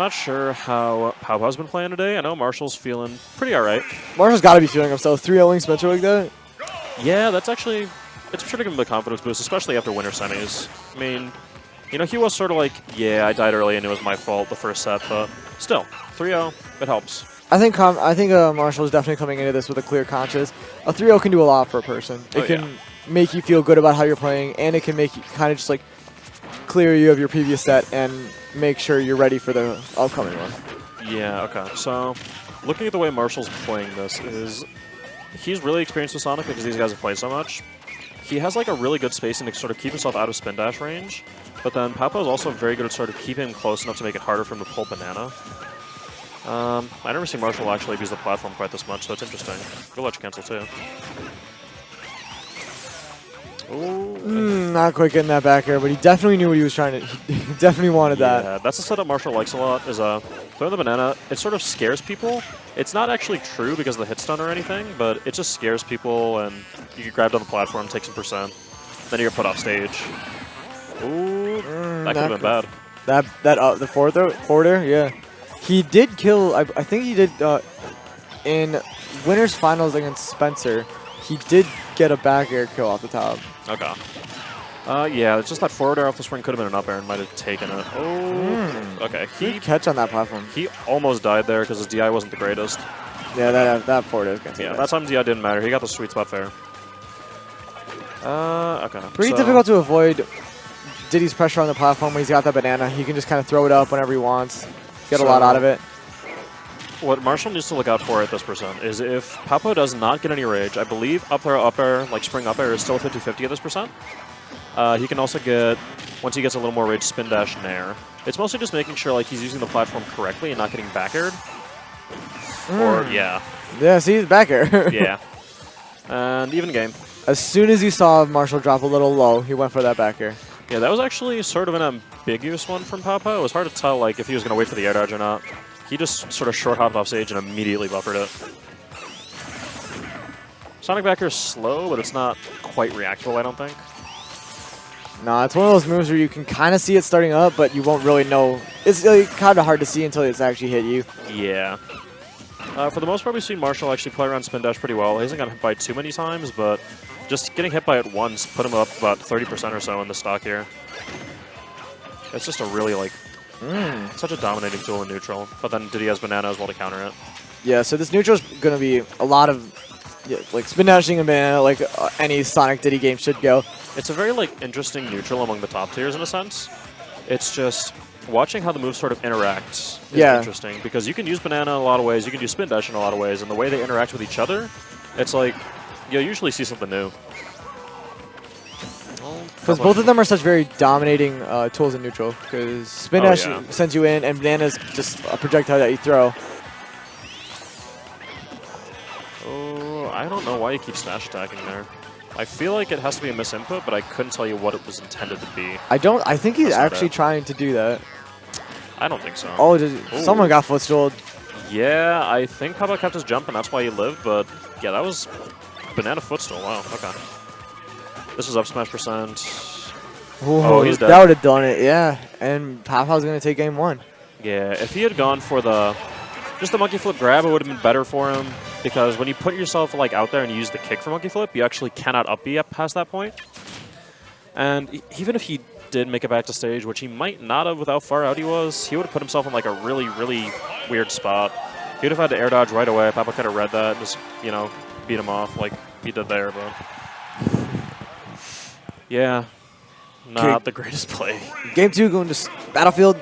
not sure how PowPow's been playing today. I know Marshall's feeling pretty all right. Marshall's got to be feeling himself. 3-0ing Spencer like that? Yeah, that's actually, it's sure to give him the confidence boost, especially after winter semis. I mean, you know, he was sort of like, yeah, I died early and it was my fault the first set, but still, 3-0, it helps. I think Marshall is definitely coming into this with a clear conscience. A 3-0 can do a lot for a person. It can make you feel good about how you're playing, and it can make you kind of just like clear you of your previous set and make sure you're ready for the upcoming one. Yeah, okay. So, looking at the way Marshall's playing this is, he's really experienced with Sonic because these guys have played so much. He has like a really good spacing to sort of keep himself out of spin dash range, but then PowPow is also very good at sort of keeping him close enough to make it harder for him to pull banana. I never seen Marshall actually use the platform quite this much, so it's interesting. Good ledge cancel too. Not quite getting that back air, but he definitely knew what he was trying to. He definitely wanted that. Yeah, that's a setup Marshall likes a lot. Is throwing the banana. It sort of scares people. It's not actually true because of the hit stun or anything, but it just scares people, and you get grabbed on the platform, take some percent, then you get put off stage. Ooh, that could have been bad. The forward air, yeah. He did kill. I think he did in winners finals against Spencer. He did get a back air kill off the top. Okay. Yeah, it's just that forward air off the spring could have been an up air and might have taken it. Oh, okay. Good catch on that platform. He almost died there because his DI wasn't the greatest. Yeah, that forward air is going to that time DI didn't matter. He got the sweet spot fair. Okay. Pretty difficult to avoid Diddy's pressure on the platform when he's got that banana. He can just kind of throw it up whenever he wants. Get a lot out of it. What Marshall needs to look out for at this percent is if PowPow does not get any rage, I believe up air, like spring up air is still 50-50 at this percent. He can also get, once he gets a little more rage, spin dash nair. It's mostly just making sure like he's using the platform correctly and not getting back aired. Or, yeah. Yeah, see, he's back air. Yeah. And even game. As soon as you saw Marshall drop a little low, he went for that back air. Yeah, that was actually sort of an ambiguous one from PowPow. It was hard to tell like if he was going to wait for the air dodge or not. He just sort of short hopped off stage and immediately buffered it. Sonic back air is slow, but it's not quite reactable, I don't think. No, it's one of those moves where you can kind of see it starting up, but you won't really know. It's kind of hard to see until it's actually hit you. Yeah. For the most part, we've seen Marshall actually play around spin dash pretty well. He hasn't gotten hit by it too many times, but just getting hit by it once put him up about 30% or so in the stock here. It's just a really, like, such a dominating tool in neutral. But then Diddy has banana as well to counter it. Yeah, so this neutral is going to be a lot of, like, spin dashing and banana, like any Sonic Diddy game should go. It's a very, like, interesting neutral among the top tiers in a sense. It's just watching how the moves sort of interact is interesting, because you can use banana in a lot of ways, you can use spin dash in a lot of ways, and the way they interact with each other, it's like, you'll usually see something new. Because both of them are such very dominating tools in neutral, because spin dash sends you in, and banana's just a projectile that you throw. Oh, I don't know why he keeps smash attacking there. I feel like it has to be a misinput, but I couldn't tell you what it was intended to be. I think he's actually trying to do that. I don't think so. Oh, someone got footstooled. Yeah, I think PowPow kept his jump, and that's why he lived, but yeah, that was banana footstool. Wow, okay. This is up smash percent. Ooh, oh, he's dead. That would have done it, yeah. And PowPow's going to take game one. Yeah, if he had gone for just the monkey flip grab, it would have been better for him, because when you put yourself like out there and you use the kick for monkey flip, you actually cannot up B past that point. And even if he did make it back to stage, which he might not have with how far out he was, he would have put himself in like a really, really weird spot. He would have had to air dodge right away. PowPow could have read that and just, you know, beat him off like he did there, but yeah, not the greatest play. Game 2 going to Battlefield.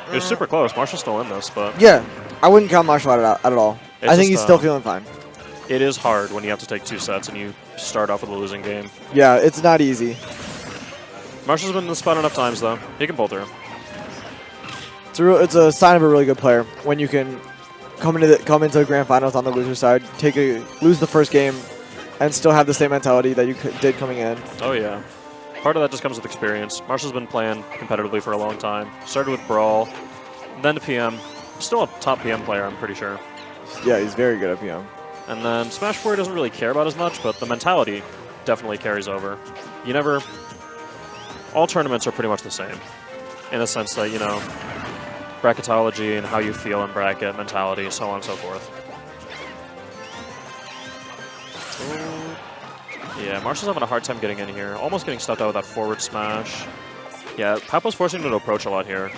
It was super close. Marshall's still in this, but yeah, I wouldn't count Marshall out at all. I think he's still feeling fine. It is hard when you have to take 2 sets and you start off with a losing game. Yeah, it's not easy. Marshall's been in the spot enough times, though. He can pull through. It's a sign of a really good player when you can come into the grand finals on the loser side, lose the first game, and still have the same mentality that you did coming in. Oh yeah, part of that just comes with experience. Marshall's been playing competitively for a long time. Started with Brawl, then to PM. Still a top PM player, I'm pretty sure. Yeah, he's very good at PM. And then Smash 4 doesn't really care about as much, but the mentality definitely carries over. All tournaments are pretty much the same, in the sense that, you know, bracketology and how you feel in bracket, mentality, so on and so forth. Ooh. Yeah, Marshall's having a hard time getting in here. Almost getting stuffed out with that forward smash. Yeah, PowPow's forcing him to approach a lot here,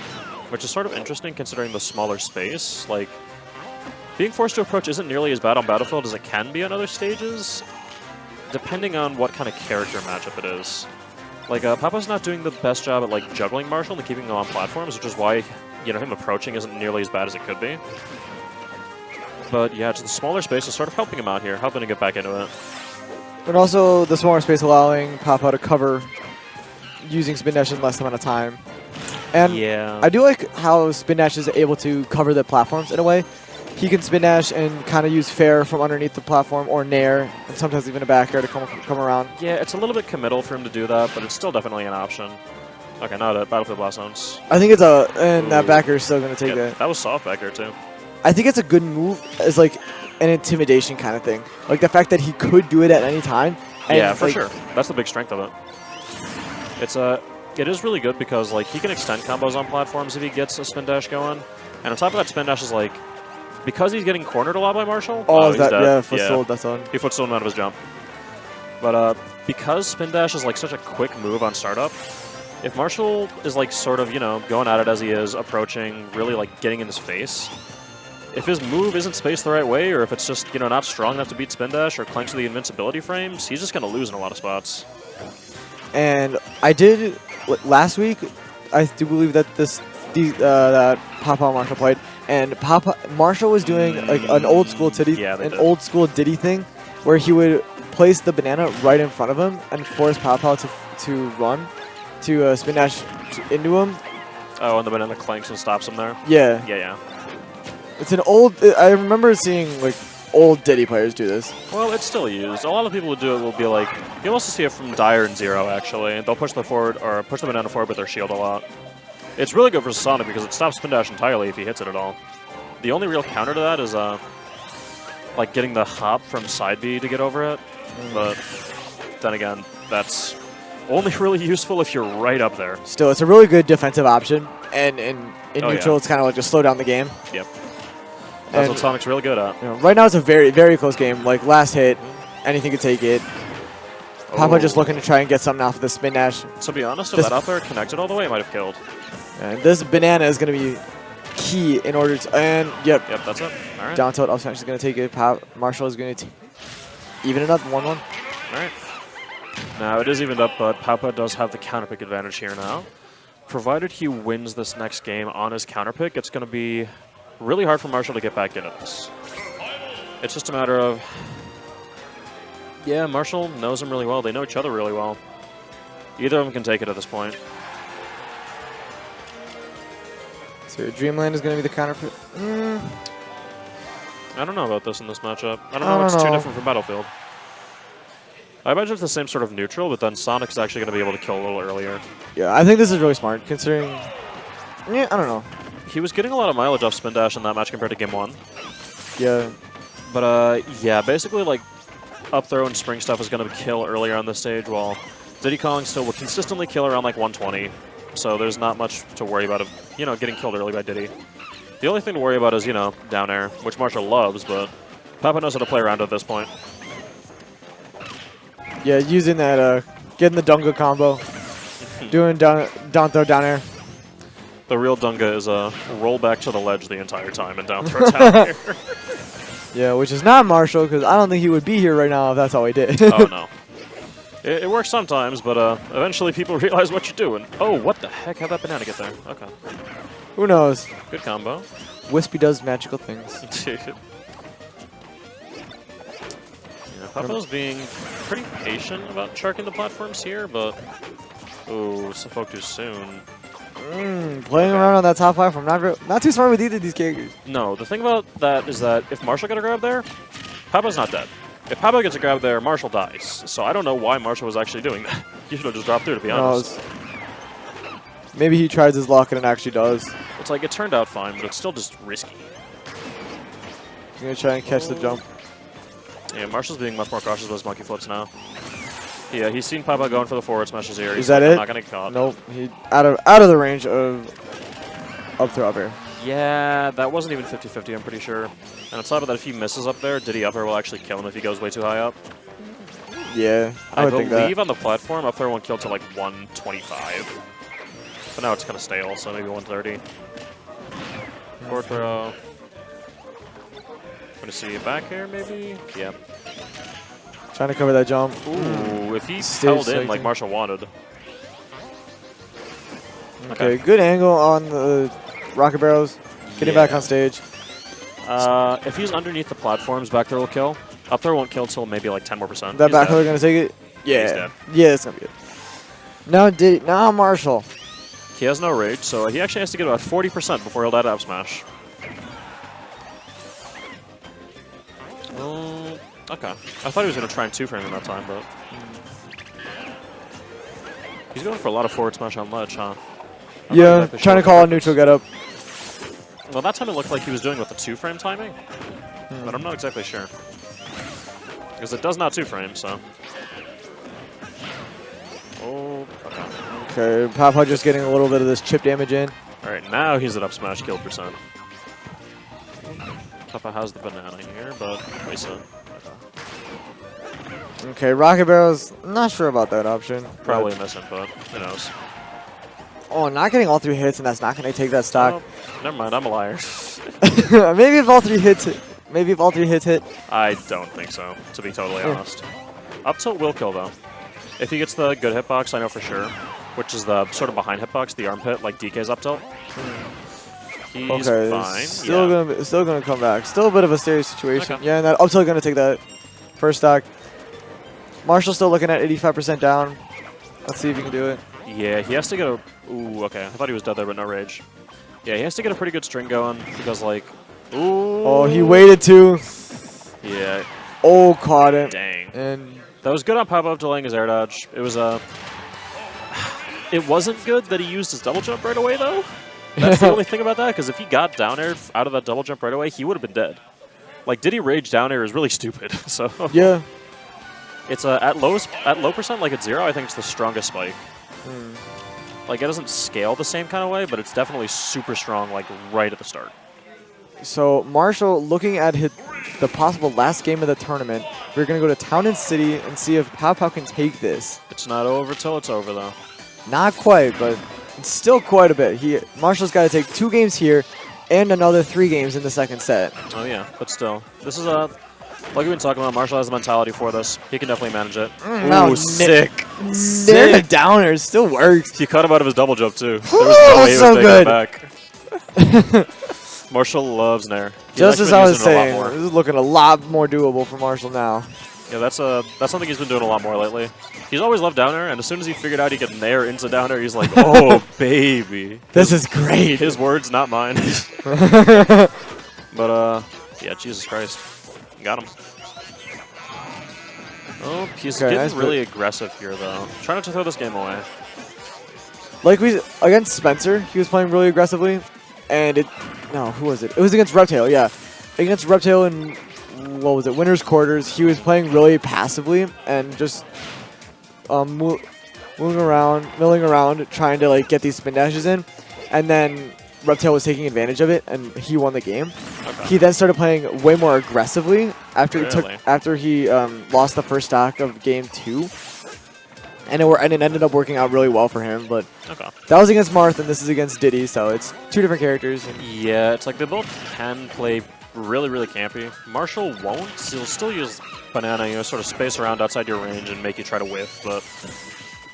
which is sort of interesting considering the smaller space. Like, being forced to approach isn't nearly as bad on Battlefield as it can be on other stages, depending on what kind of character matchup it is. Like, PowPow's not doing the best job at, like, juggling Marshall and keeping him on platforms, which is why, you know, him approaching isn't nearly as bad as it could be. But, yeah, just the smaller space is sort of helping him out here, helping to get back into it. But also, the smaller space allowing PowPow to cover using spin dash in less amount of time. And yeah. I do like how spin dash is able to cover the platforms in a way. He can spin dash and kind of use fair from underneath the platform or nair, and sometimes even a back air to come around. Yeah, it's a little bit committal for him to do that, but it's still definitely an option. Okay, now the Battlefield Blast Zones. I think it's a, and that back air is still going to take Yeah, it. that was soft back there, too. I think it's a good move as like an intimidation kind of thing. Like the fact that he could do it at any time. Yeah, for sure. That's the big strength of it. It is really good because like he can extend combos on platforms if he gets a spin dash going. And on top of that, spin dash is like, because he's getting cornered a lot by Marshall. Oh, he's that, dead. yeah, footstool, that's on. He footstooled him out of his jump. But because spin dash is like such a quick move on startup, if Marshall is like sort of, you know, going at it as he is, approaching, really like getting in his face, if his move isn't spaced the right way, or if it's just, you know, not strong enough to beat spin dash or clanks to the invincibility frames, he's just going to lose in a lot of spots. And I did last week. I do believe that that PowPow Marshall played, and Marshall was doing like an old school old school Diddy thing, where he would place the banana right in front of him and force PowPow to run, to spin dash into him. Oh, and the banana clanks and stops him there. Yeah. Yeah. It's an old. I remember seeing like old Diddy players do this. Well, it's still used. A lot of people who do it will be like, you also see it from Dire and Zero actually. They'll push the banana forward with their shield a lot. It's really good for Sonic because it stops spin dash entirely if he hits it at all. The only real counter to that is like getting the hop from side B to get over it. But then again, that's only really useful if you're right up there. Still, it's a really good defensive option, and in neutral, yeah. it's kind of like just slow down the game. Yep. That's what Sonic's really good at. You know, right now, it's a very, very close game. Like, last hit, anything could take it. PowPow just looking to try and get something off of the spin dash. To be honest, if that up there connected all the way, it might have killed. And this banana is going to be key in order to... And, yep. Yep, that's it. All right. Down tilt, up smash is going to take it. Marshall is going to even it up, 1-1. All right. Now, it is evened up, but PowPow does have the counter pick advantage here now. Provided he wins this next game on his counter pick, it's going to be really hard for Marshall to get back into this. It's just a matter of... Yeah, Marshall knows him really well. They know each other really well. Either of them can take it at this point. So Dreamland is going to be the counter pick. I don't know about this in this matchup. I don't know. It's too different from Battlefield. I imagine it's the same sort of neutral, but then Sonic's actually going to be able to kill a little earlier. Yeah, I think this is really smart, considering... Yeah, I don't know. He was getting a lot of mileage off spin dash in that match compared to game 1. Yeah. But, yeah, basically, like, up throw and spring stuff is going to kill earlier on this stage, while Diddy Kong still will consistently kill around, like, 120. So there's not much to worry about of, you know, getting killed early by Diddy. The only thing to worry about is, you know, down air, which Marshall loves, but PowPow knows how to play around at this point. Yeah, using that, getting the Dunga combo. Doing down throw, down air. The real Dunga is a roll back to the ledge the entire time and down throw down air. Yeah, which is not Marshall, because I don't think he would be here right now if that's all he did. Oh, no. It works sometimes, but eventually people realize what you're doing. Oh, what the heck? How'd that banana get there? Okay. Who knows? Good combo. Wispy does magical things. Yeah, PowPow's being pretty patient about charking the platforms here, but... Ooh, spoke too soon. Playing around on that top platform, not too smart with either of these characters. No, the thing about that is that if Marshall got a grab there, PowPow's not dead. If PowPow gets a grab there, Marshall dies. So I don't know why Marshall was actually doing that. He should have just dropped through, to be honest. Maybe he tries his luck and it actually does. It's like, it turned out fine, but it's still just risky. He's going to try and catch the jump. Yeah, Marshall's being much more cautious with his monkey flips now. Yeah, he's seen PowPow going for the forward smashes here. Is that it? I'm not going to get caught. Nope. He out of the range of up throw up air. Yeah, that wasn't even 50-50, I'm pretty sure. And on top of that, if he misses up there, Diddy up air will actually kill him if he goes way too high up. Yeah, I would think that. believe on the platform, up there won't kill to like 125. But now it's kind of stale, so maybe 130. Forward throw. Gonna see it back here, maybe? Yep. Trying to cover that jump. Ooh, if he Stage held in second. like Marshall wanted. Okay, good angle on the rocket barrels. Getting back on stage. If he's underneath the platforms, back there will kill. Up there won't kill till maybe like 10 more %. That back throw gonna take it? Yeah, he's Yeah. dead. Yeah, it's gonna be it. Now Marshall. He has no rage, so he actually has to get about 40% before he'll die to up smash. Okay. I thought he was going to try and two-frame in that time, but... He's going for a lot of forward smash on ledge, huh? Yeah, trying to call a neutral get up. Well, that time it looked like he was doing with the two-frame timing, but I'm not exactly sure. Because it does not two-frame, so... Oh, okay. Okay, PowPow just getting a little bit of this chip damage in. Alright, now he's at up smash kill %. PowPow has the banana here, but waste it. Okay, rocket barrels. Not sure about that option. Probably missing, but who knows. Oh, not getting all 3 hits, and that's not going to take that stock. Oh, never mind, I'm a liar. Maybe if all 3 hits hit. Maybe if all 3 hits hit. I don't think so, to be totally honest. Up tilt will kill, though. If he gets the good hitbox, I know for sure. Which is the sort of behind hitbox, the armpit, like DK's up tilt. He's fine. Still gonna come back. Still a bit of a serious situation. Okay. Yeah, and that up tilt gonna take that first stock. Marshall's still looking at 85% down. Let's see if he can do it. Yeah, he has to get a... Ooh, okay. I thought he was dead there, but no rage. Yeah, he has to get a pretty good string going because, like... Ooh. Oh, he waited too. Yeah. Oh, caught it. Dang. And That was good on PowPow delaying his air dodge. It was It wasn't good that he used his double jump right away, though. That's the only thing about that, because if he got down air out of that double jump right away, he would have been dead. Like, Diddy rage down air is really stupid. So yeah. it's at low %, like at 0, I think it's the strongest spike. Like, it doesn't scale the same kind of way, but it's definitely super strong, like, right at the start. So Marshall, looking at the possible last game of the tournament, we're gonna go to Town and City and see if PowPow can take this. It's not over till it's over, though. Not quite, but it's still quite a bit. Marshall's got to take 2 games here and another 3 games in the second set. Oh, yeah, but still. This is like we've been talking about, Marshall has the mentality for this. He can definitely manage it. Now, Ooh, sick. Nair the downer still works. He cut him out of his double jump, too. There was no way he so was taking it back. Marshall loves Nair. Just as I was saying, this is looking a lot more doable for Marshall now. Yeah, that's something he's been doing a lot more lately. He's always loved down air, and as soon as he figured out he could Nair into down air, he's like, oh, baby. This is great. His words, not mine. But, yeah, Jesus Christ. Got him. Oh, he's getting really aggressive here, though. Try not to throw this game away. Like against Spencer, he was playing really aggressively, and who was it? It was against Reptile, yeah. Against Reptile in, what was it, winner's quarters, he was playing really passively and just milling around, trying to like get these spin dashes in, and then Reptile was taking advantage of it, and he won the game. Okay. He then started playing way more aggressively after he lost the first stock of game 2. And it ended up working out really well for him, but that was against Marth, and this is against Diddy, so it's 2 different characters. Yeah, it's like they both can play really, really campy. Marshall won't. He'll still use banana, sort of space around outside your range and make you try to whiff, but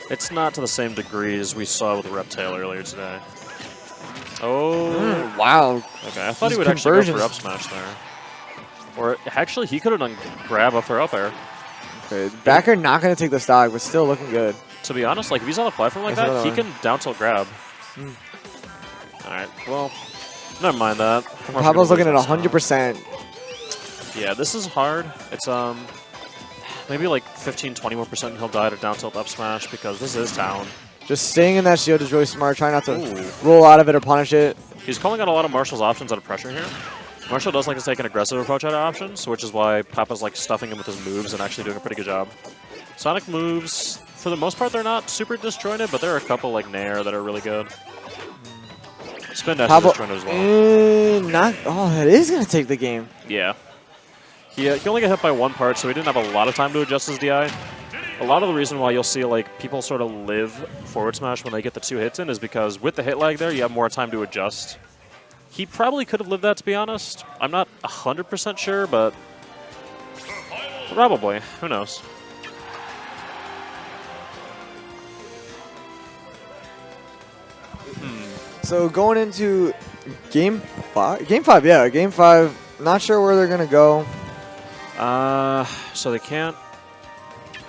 it's not to the same degree as we saw with Reptile earlier today. Oh. Wow. Okay, I thought he would actually go for up smash there. Or actually, he could have done grab up or up air. Okay, backer not going to take the stock, but still looking good. To be honest, like if he's on a platform like that, he can down tilt grab. Alright, well, never mind that. PowPow's looking at 100%. Yeah, this is hard. It's maybe like 15-20 more % and he'll die to down tilt up smash because this is Town. Just staying in that shield is really smart. Trying not to roll out of it or punish it. He's calling out a lot of Marshall's options out of pressure here. Marshall does like to take an aggressive approach out of options, which is why PowPow's like stuffing him with his moves and actually doing a pretty good job. Sonic moves, for the most part, they're not super disjointed, but there are a couple like Nair that are really good. Spin dash is his turn as well. That is going to take the game. Yeah. He only got hit by one part, so he didn't have a lot of time to adjust his DI. A lot of the reason why you'll see like people sort of live forward smash when they get the 2 hits in is because with the hit lag there, you have more time to adjust. He probably could have lived that, to be honest. I'm not 100% sure, but probably. Who knows? So going into game 5, yeah, game 5. Not sure where they're gonna go. So they can't.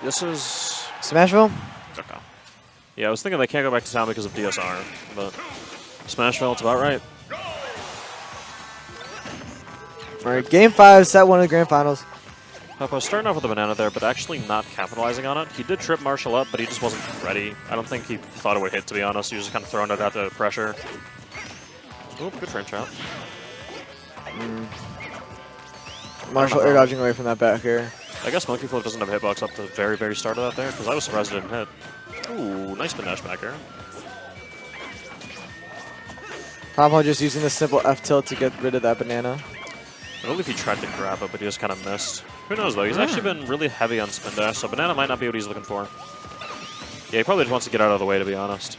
This is Smashville. okay. Yeah, I was thinking they can't go back to town because of DSR, but Smashville, it's about right. All right, game 5, set 1 of the grand finals. PowPow starting off with the banana there, but actually not capitalizing on it. He did trip Marshall up, but he just wasn't ready. I don't think he thought it would hit, to be honest. He was just kind of throwing it out the pressure. Oop, good frame trap. Marshall air dodging away from that back air. I guess Monkey Flip doesn't have hitbox up to the very, very start of that there, because I was surprised it didn't hit. Ooh, nice dash back air. PowPow just using the simple F tilt to get rid of that banana. I believe he tried to grab it, but he just kind of missed. Who knows, though? He's actually been really heavy on spin dash, so banana might not be what he's looking for. Yeah, he probably just wants to get out of the way, to be honest.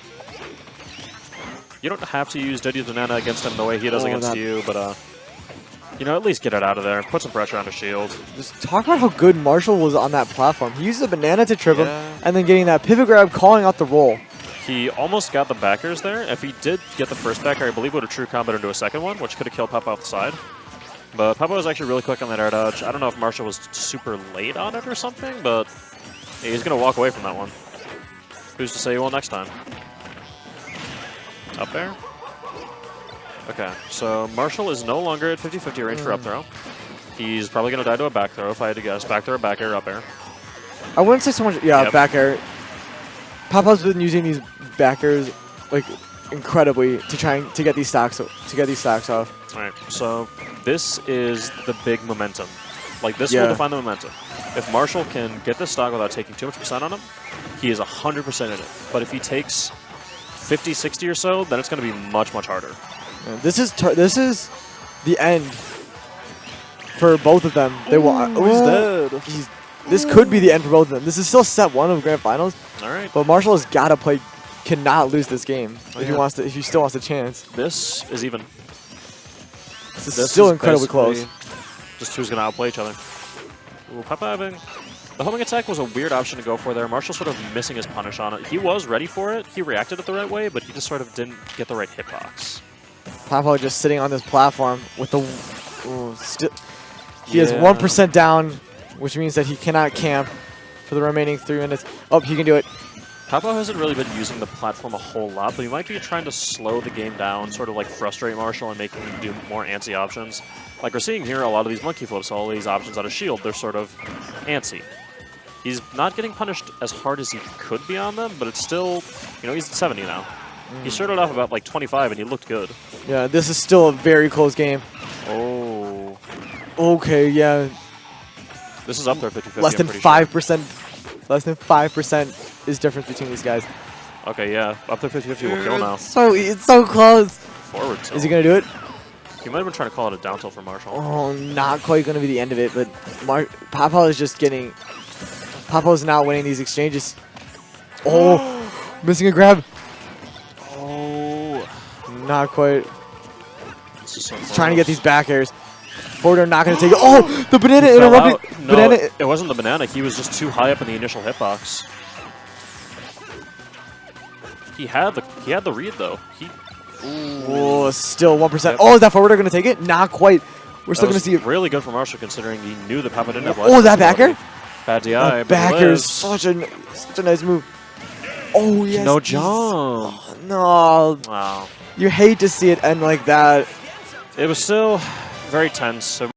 You don't have to use Diddy's banana against him the way he does against you, but, you know, at least get it out of there. Put some pressure on his shield. Just talk about how good Marshall was on that platform. He used the banana to trip him, and then getting that pivot grab, calling out the roll. He almost got the backers there. If he did get the first backer, I believe would have true comboed into a second one, which could have killed PowPow off the side. But PowPow was actually really quick on that air dodge. I don't know if Marshall was super late on it or something, but yeah, he's going to walk away from that one. Who's to say he won't next time? Up there? Okay, so Marshall is no longer at 50-50 range for up throw. He's probably going to die to a back throw, if I had to guess. Back throw, back air, up air. I wouldn't say so much. Yeah, Yep. back air. PowPow's been using these backers like incredibly to try and to get these stocks off. All right, so this is the big momentum. Like, this will define the momentum. If Marshall can get this stock without taking too much percent on him, he is 100% in it. But if he takes 50, 60 or so, then it's going to be much, much harder. This is the end for both of them. They want. He's dead. This could be the end for both of them. This is still set 1 of grand finals. All right. But Marshall has got to play. Cannot lose this game if he wants to. If he still wants a chance. This is even. This is still incredibly close. Just who's going to outplay each other. Ooh, PowPow having. The homing attack was a weird option to go for there. Marshall sort of missing his punish on it. He was ready for it. He reacted it the right way, but he just sort of didn't get the right hitbox. PowPow just sitting on this platform with the. He has 1% down, which means that he cannot camp for the remaining 3 minutes. Oh, he can do it. PowPow hasn't really been using the platform a whole lot, but he might be trying to slow the game down, sort of like frustrate Marshall and making him do more antsy options. Like we're seeing here, a lot of these monkey flips, all these options out of shield, they're sort of antsy. He's not getting punished as hard as he could be on them, but it's still, you know, he's at 70 now. He started off about like 25 and he looked good. Yeah, this is still a very close game. Oh. Okay, yeah. This is up there 50-50. Less than 5%. Less than 5% is difference between these guys. Okay, yeah. Up there 50-50 will kill now. It's so close. Forward tilt. Is he going to do it? He might have been trying to call it a down tilt for Marshall. Oh, not quite going to be the end of it, but PowPow is just getting... PowPow's not winning these exchanges. Oh, missing a grab. Oh. Not quite. This is so He's trying to get these back airs. Forward air not going to take it. Oh, the banana Fell interrupted. out. No, Banana. it wasn't the banana. He was just too high up in the initial hitbox. He had the read though. Oh, still 1%. Yep. Oh, is that forward air going to take it? Not quite. We're still going to see it. Really good for Marshall considering he knew that PowPow didn't have life. Oh, that back air? Bad DI. Backer is such a nice move. Oh, yes. No jump. Oh, no. Wow. You hate to see it end like that. It was still very tense. So